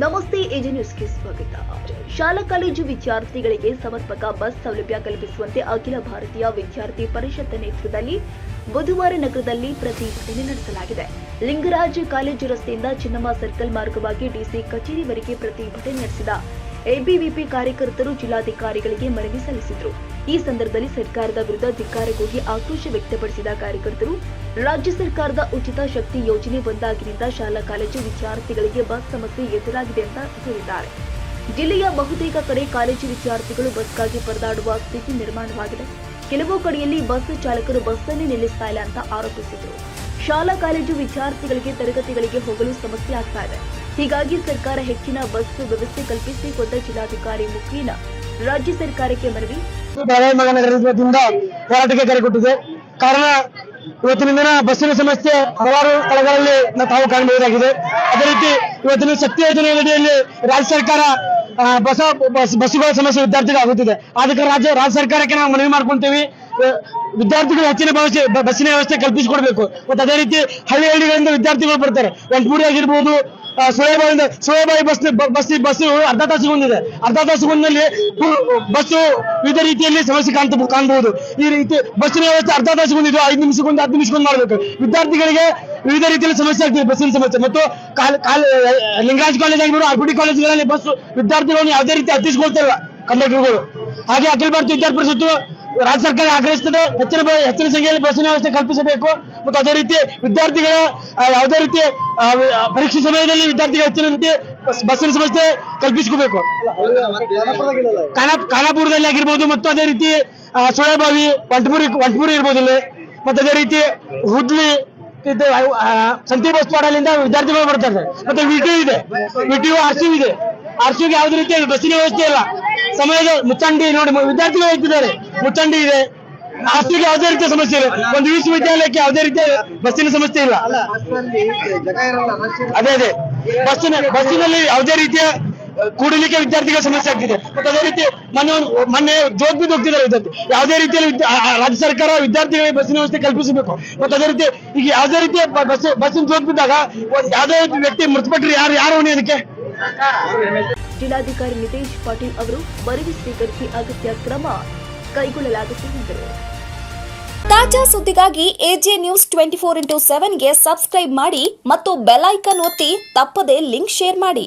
ನಮಸ್ತೆ ಎಜೆ ನ್ಯೂಸ್ಗೆ ಸ್ವಾಗತ. ಶಾಲಾ ಕಾಲೇಜು ವಿದ್ಯಾರ್ಥಿಗಳಿಗೆ ಸಮರ್ಪಕ ಬಸ್ ಸೌಲಭ್ಯ ಕಲ್ಪಿಸುವಂತೆ ಅಖಿಲ ಭಾರತೀಯ ವಿದ್ಯಾರ್ಥಿ ಪರಿಷತ್ ನೇತೃತ್ವದಲ್ಲಿ ಬುಧವಾರ ನಗರದಲ್ಲಿ ಪ್ರತಿಭಟನೆ ನಡೆಸಲಾಗಿದೆ. ಲಿಂಗರಾಜ್ ಕಾಲೇಜು ರಸ್ತೆಯಿಂದ ಚಿನ್ನಮ್ಮ ಸರ್ಕಲ್ ಮಾರ್ಗವಾಗಿ ಡಿಸಿ ಕಚೇರಿವರೆಗೆ ಪ್ರತಿಭಟನೆ ನಡೆಸಿದ ಎಬಿವಿಪಿ ಕಾರ್ಯಕರ್ತರು ಜಿಲ್ಲಾಧಿಕಾರಿಗಳಿಗೆ ಮನವಿ ಸಲ್ಲಿಸಿದರು. ಈ ಸಂದರ್ಭದಲ್ಲಿ ಸರ್ಕಾರದ ವಿರುದ್ಧ ಧಿಕ್ಕಾರಗೋಗಿ ಆಕ್ರೋಶ ವ್ಯಕ್ತಪಡಿಸಿದ ಕಾರ್ಯಕರ್ತರು ರಾಜ್ಯ ಸರ್ಕಾರದ ಉಚಿತ ಶಕ್ತಿ ಯೋಜನೆ ಬಂದಾಗಿನಿಂದ ಶಾಲಾ ಕಾಲೇಜು ವಿದ್ಯಾರ್ಥಿಗಳಿಗೆ ಬಸ್ ಸಮಸ್ಯೆ ಎದುರಾಗಿದೆ ಅಂತ ಹೇಳಿದ್ದಾರೆ. ಜಿಲ್ಲೆಯ ಬಹುತೇಕ ಕಡೆ ಕಾಲೇಜು ವಿದ್ಯಾರ್ಥಿಗಳು ಬಸ್ಗಾಗಿ ಪರದಾಡುವ ಸ್ಥಿತಿ ನಿರ್ಮಾಣವಾಗಿದೆ. ಕೆಲವು ಕಡೆಯಲ್ಲಿ ಬಸ್ ಚಾಲಕರು ಬಸ್ ಅನ್ನು ನಿಲ್ಲಿಸ್ತಾ ಇಲ್ಲ ಅಂತ ಆರೋಪಿಸಿದರು. ಶಾಲಾ ಕಾಲೇಜು ವಿದ್ಯಾರ್ಥಿಗಳಿಗೆ ತರಗತಿಗಳಿಗೆ ಹೋಗಲು ಸಮಸ್ಯೆ ಆಗ್ತಾ ಇದೆ. ಹೀಗಾಗಿ ಸರ್ಕಾರ ಹೆಚ್ಚಿನ ಬಸ್ ವ್ಯವಸ್ಥೆ ಕಲ್ಪಿಸಿಕೊಂಡ ಜಿಲ್ಲಾಧಿಕಾರಿ ಮುಖೇನ ರಾಜ್ಯ ಸರ್ಕಾರಕ್ಕೆ ಮನವಿ. ಬೆಳಗಾವಿ ಮಹಾನಗರದಿಂದ ಹೋರಾಟಕ್ಕೆ ಕರೆ ಕೊಟ್ಟಿದೆ. ಕಾರಣ ಇವತ್ತಿನ ದಿನ ಬಸ್ಸಿನ ಸಮಸ್ಯೆ ಹಲವಾರು ಸ್ಥಳಗಳಲ್ಲಿ ತಾವು ಕಾಣಬಹುದಾಗಿದೆ. ಅದೇ ರೀತಿ ಇವತ್ತಿನ ಶಕ್ತಿ ಯೋಜನೆ ಅಡಿಯಲ್ಲಿ ರಾಜ್ಯ ಸರ್ಕಾರ ಬಸ್ಸುಗಳ ಸಮಸ್ಯೆ ವಿದ್ಯಾರ್ಥಿಗಳು ಆಗುತ್ತಿದೆ. ಅದಕ್ಕೆ ರಾಜ್ಯ ಸರ್ಕಾರಕ್ಕೆ ನಾವು ಮನವಿ ಮಾಡ್ಕೊಂತೀವಿ. ವಿದ್ಯಾರ್ಥಿಗಳು ಹೆಚ್ಚಿನ ಬಸ್ಸಿನ ವ್ಯವಸ್ಥೆ ಕಲ್ಪಿಸಿಕೊಡ್ಬೇಕು. ಮತ್ತು ಅದೇ ರೀತಿ ಹಳ್ಳಿಗಳಿಂದ ವಿದ್ಯಾರ್ಥಿಗಳು ಬರ್ತಾರೆ. ಒಂಟೂಡಿ ಆಗಿರ್ಬೋದು, ಸುಳೇಬಾಯಿ ಬಸ್ ಅರ್ಧ ತಾಸಿಗೊಂದಿದೆ. ಅರ್ಧ ತಾಸಿಗೊಂದಲ್ಲಿ ಬಸ್ಸು ವಿವಿಧ ರೀತಿಯಲ್ಲಿ ಸಮಸ್ಯೆ ಕಾಣಬಹುದು. ಈ ರೀತಿ ಬಸ್ಸಿನ ವ್ಯವಸ್ಥೆ ಅರ್ಧ ತಾಸಿಗೊಂದಿದ್ದು 5 ನಿಮಿಷಕ್ಕೊಂದು 10 ನಿಮಿಷಕ್ಕೊಂದು ಮಾಡಬೇಕು. ವಿದ್ಯಾರ್ಥಿಗಳಿಗೆ ವಿವಿಧ ರೀತಿಯಲ್ಲಿ ಸಮಸ್ಯೆ ಆಗ್ತಿದೆ ಬಸ್ಸಿನ ಸಮಸ್ಯೆ. ಮತ್ತು ಲಿಂಗರಾಜ್ ಕಾಲೇಜ್ ಆಗಿರ್ಬೋದು, ಆರ್ಪಿಟಿ ಕಾಲೇಜುಗಳಲ್ಲಿ ಬಸ್ ವಿದ್ಯಾರ್ಥಿಗಳನ್ನು ಯಾವುದೇ ರೀತಿ ಹತ್ತಿಸ್ಕೊಳ್ತಿಲ್ಲ ಕಂಡಕ್ಟರ್ಗಳು. ಹಾಗೆ ಅಖಿಲ ಭಾರತೀಯ ವಿದ್ಯಾರ್ಥಿ ಪರಿಷತ್ತು ರಾಜ್ಯ ಸರ್ಕಾರ ಆಗ್ರಹಿಸುತ್ತದೆ. ಹೆಚ್ಚಿನ ಸಂಖ್ಯೆಯಲ್ಲಿ ಬಸ್ಸಿನ ವ್ಯವಸ್ಥೆ ಕಲ್ಪಿಸಬೇಕು. ಮತ್ತು ಅದೇ ರೀತಿ ವಿದ್ಯಾರ್ಥಿಗಳ ಯಾವುದೇ ರೀತಿ ಪರೀಕ್ಷೆ ಸಮಯದಲ್ಲಿ ವಿದ್ಯಾರ್ಥಿಗಳ ಹೆಚ್ಚಿನ ರೀತಿ ಬಸ್ಸಿನ ಸಮಸ್ಯೆ ಕಲ್ಪಿಸಿಕೋಬೇಕು. ಖಾನಾಪುರದಲ್ಲಿ ಆಗಿರ್ಬೋದು, ಮತ್ತು ಅದೇ ರೀತಿ ಸುಳೇಬಾವಿ, ವಂಟಪುರಿ ಇರ್ಬೋದು ಇಲ್ಲಿ. ಮತ್ತು ಅದೇ ರೀತಿ ಹುಡ್ಲಿ, ಸಂತಿ ಬಸ್ ಪಾಡಲಿಂದ ವಿದ್ಯಾರ್ಥಿಗಳು ಬರ್ತಾರೆ. ಮತ್ತೆ ವಿಟಿಯು ಇದೆ, ವಿಟಿಯು ಆರ್ಸಿಯು ಇದೆ. ಆರ್ಸಿಯುಗೆ ಯಾವುದೇ ರೀತಿ ಬಸ್ಸಿನ ವ್ಯವಸ್ಥೆ ಇಲ್ಲ. ಸಮಯದ ಮುಚ್ಚಂಡಿ ನೋಡಿ ವಿದ್ಯಾರ್ಥಿಗಳು ಹೋಗ್ತಿದ್ದಾರೆ. ಮುಚ್ಚಂಡಿ ಇದೆ. ಆರ್ಸಿಯುಗೆ ಯಾವುದೇ ರೀತಿಯ ಸಮಸ್ಯೆ ಇಲ್ಲ. ಒಂದು ವಿಶ್ವವಿದ್ಯಾಲಯಕ್ಕೆ ಯಾವುದೇ ರೀತಿಯ ಬಸ್ಸಿನ ಸಮಸ್ಯೆ ಇಲ್ಲ. ಅದೇ ಬಸ್ಸಿನಲ್ಲಿ ಯಾವುದೇ ರೀತಿಯ ಕೂಡಲಿಕ್ಕೆ ವಿದ್ಯಾರ್ಥಿಗಳ ಸಮಸ್ಯೆ ಆಗ್ತಿದೆ. ಮತ್ತು ಅದೇ ರೀತಿ ಮೊನ್ನೆ ಜೋಗ್ ಬಿದ್ದು ಹೋಗ್ತಿದ್ದಾರೆ ವಿದ್ಯಾರ್ಥಿ. ಯಾವುದೇ ರೀತಿಯಲ್ಲಿ ರಾಜ್ಯ ಸರ್ಕಾರ ವಿದ್ಯಾರ್ಥಿಗಳಿಗೆ ಬಸ್ಸಿನ ವ್ಯವಸ್ಥೆ ಕಲ್ಪಿಸಬೇಕು. ಮತ್ತು ಅದೇ ರೀತಿ ಈಗ ಯಾವುದೇ ರೀತಿಯ ಬಸ್ಸಿನ ಜೋಗ್ ಬಿದ್ದಾಗ ಯಾವುದೇ ವ್ಯಕ್ತಿ ಮೃತಪಟ್ಟರೆ ಯಾರು ಹೊಣೆ ಅದಕ್ಕೆ? ಜಿಲ್ಲಾಧಿಕಾರಿ ನಿತೇಶ್ ಪಾಟೀಲ್ ಅವರು ಮನವಿ ಸ್ವೀಕರಿಸಿ ಅಗತ್ಯ ಕ್ರಮ ಕೈಗೊಳ್ಳಲಾಗುತ್ತದೆ ಎಂದರು. ತಾಜಾ ಸುದ್ದಿಗಾಗಿ ಎಜೆ ನ್ಯೂಸ್ 24x7ಗೆ ಸಬ್ಸ್ಕ್ರೈಬ್ ಮಾಡಿ ಮತ್ತು ಬೆಲ್ ಐಕಾನ್ ಒತ್ತಿ ತಪ್ಪದೇ ಲಿಂಕ್ ಶೇರ್ ಮಾಡಿ.